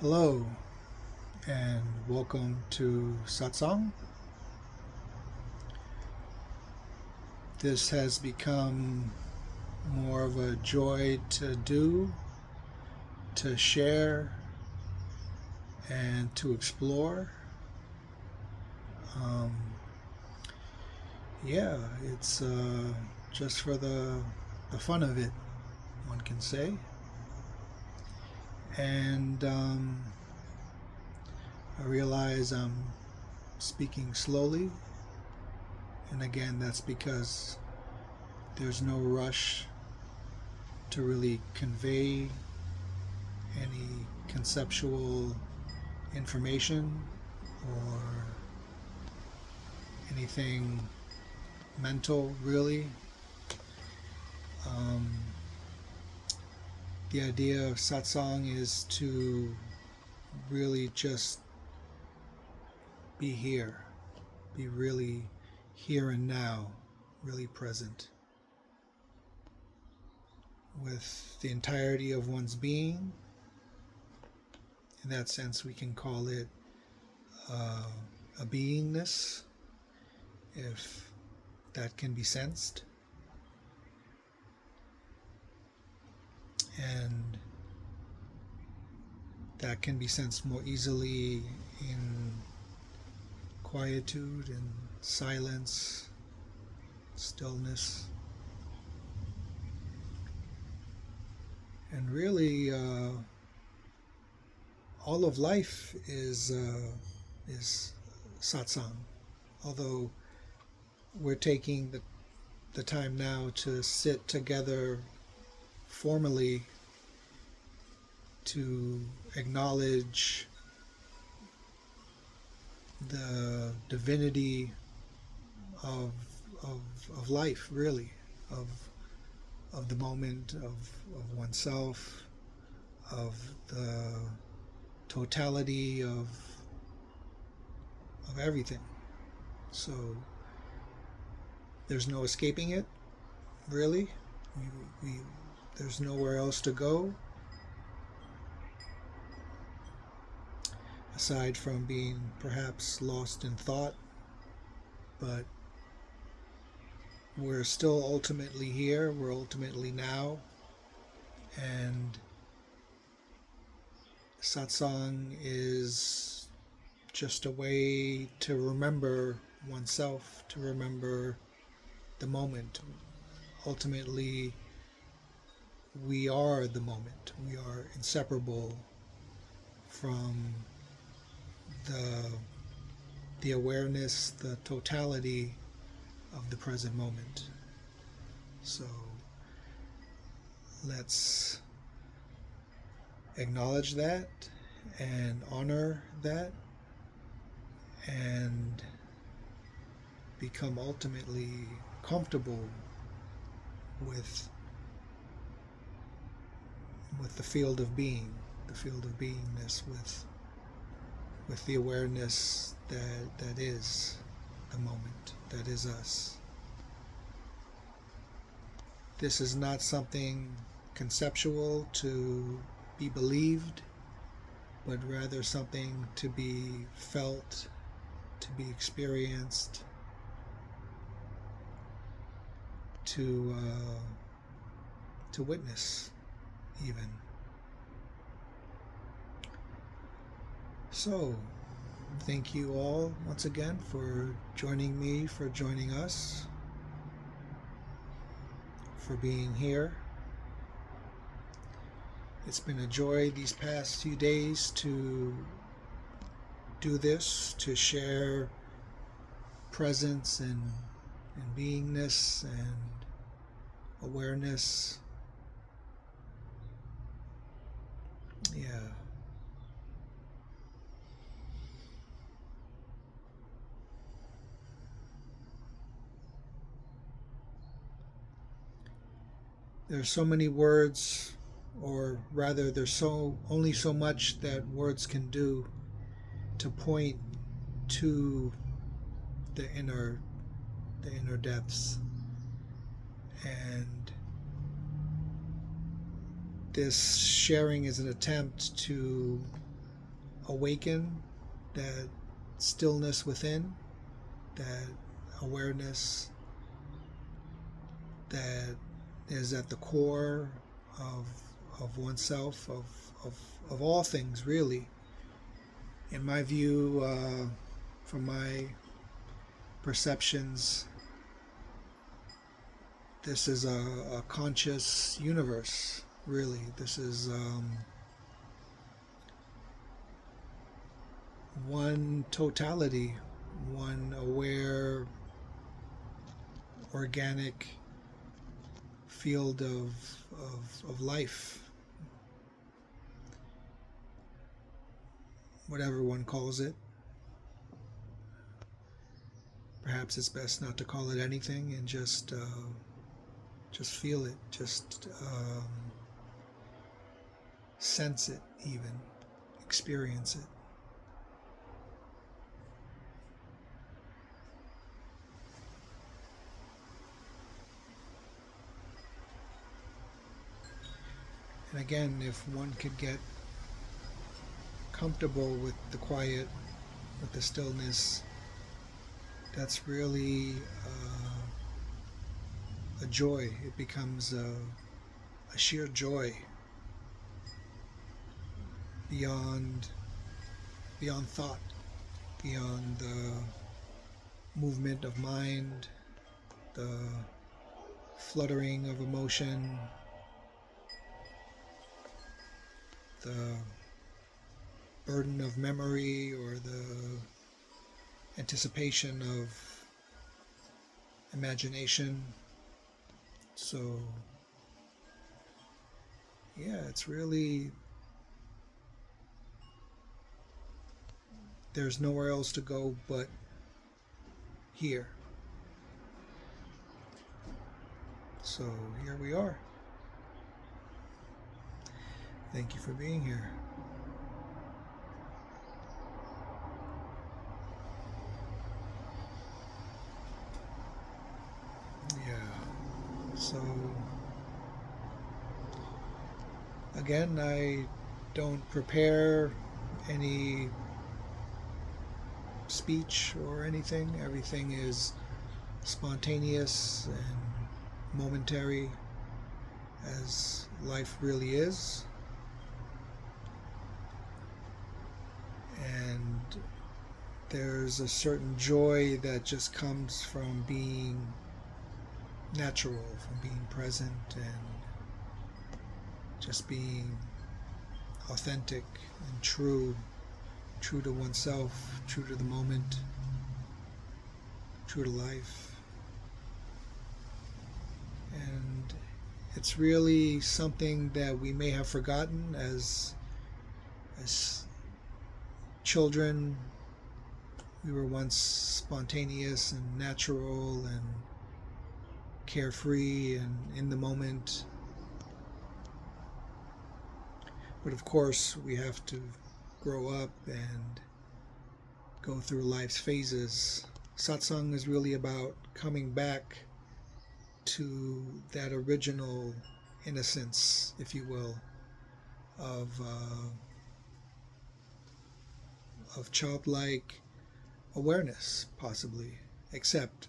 Hello, and welcome to Satsang. This has become more of a joy to do, to share, and to explore. Um, yeah, it's just for the fun of it, one can say. And I realize I'm speaking slowly, and again, that's because there's no rush to really convey any conceptual information or anything mental, really. Um, the idea of satsang is to really just be here, be really here and now, really present with the entirety of one's being. In that sense, we can call it a beingness, if that can be sensed. And that can be sensed more easily in quietude and silence, stillness. And really, all of life is satsang. Although we're taking the time now to sit together formally to acknowledge the divinity of, of life, really, of the moment, of oneself, of the totality of everything. So there's no escaping it, really. There's nowhere else to go aside from being perhaps lost in thought, but we're still ultimately here, we're ultimately now, and satsang is just a way to remember oneself, to remember the moment. Ultimately, we are the moment. We are inseparable from the awareness, the totality of the present moment. So let's acknowledge that and honor that and become ultimately comfortable with the field of being, the field of beingness, with the awareness that is the moment, that is us. This is not something conceptual to be believed, but rather something to be felt, to be experienced, to witness, even. So, thank you all once again for joining me, for joining us, for being here. It's been a joy these past few days to do this, to share presence and beingness and awareness. Yeah. There's so many words, or rather there's only so much that words can do to point to the inner depths. And this sharing is an attempt to awaken, that stillness within, that awareness that is at the core of oneself, of all things, really. In my view, from my perceptions, this is a conscious universe, really. This is one totality, one aware, organic field of life, whatever one calls it. Perhaps it's best not to call it anything and just feel it, just sense it, even experience it. And again, if one could get comfortable with the quiet, with the stillness, that's really a joy. It becomes a sheer joy beyond thought, beyond the movement of mind, the fluttering of emotion, the burden of memory, or the anticipation of imagination. So, yeah, it's really, there's nowhere else to go but here. So here we are. Thank you for being here. Yeah. So again, I don't prepare any speech or anything. Everything is spontaneous and momentary, as life really is. And there's a certain joy that just comes from being natural, from being present, and just being authentic and true to oneself, true to the moment, true to life. And it's really something that we may have forgotten as children. We were once spontaneous and natural and carefree and in the moment. But of course, we have to grow up and go through life's phases. Satsang is really about coming back to that original innocence, if you will, of childlike awareness, possibly. Except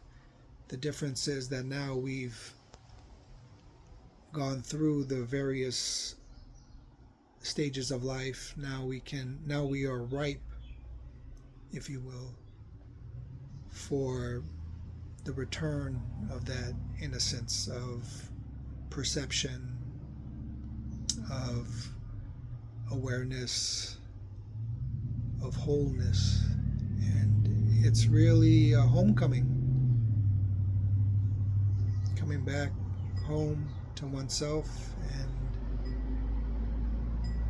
the difference is that now we've gone through the various stages of life. Now we are ripe, if you will, for the return of that innocence, of perception, of awareness, of wholeness. And it's really a homecoming, coming back home to oneself, and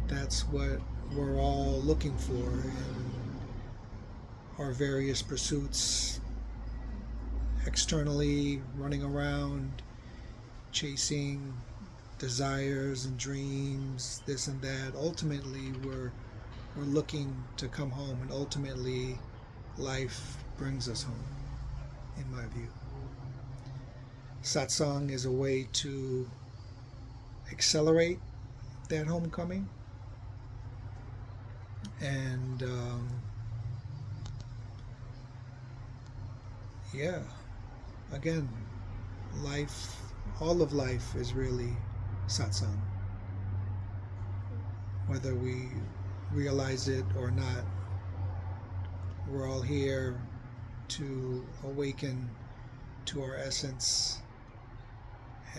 that's what we're all looking for in our various pursuits, externally running around chasing desires and dreams, this and that. Ultimately, we're looking to come home, and ultimately life brings us home, in my view. Satsang is a way to accelerate that homecoming And yeah, again, life, all of life is really satsang. Whether we realize it or not, we're all here to awaken to our essence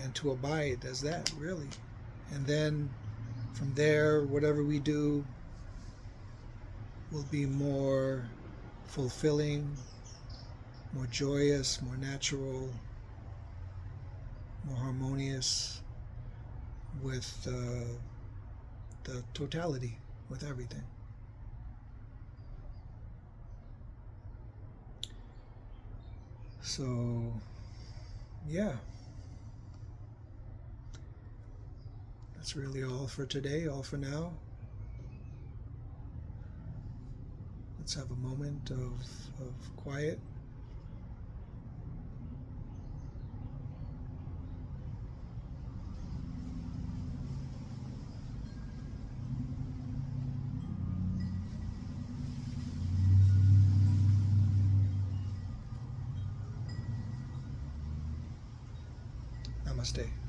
and to abide as that, really. And then from there, whatever we do will be more fulfilling, more joyous, more natural, more harmonious with the totality, with everything. So, yeah. That's really all for today, all for now. Let's have a moment of quiet. Namaste.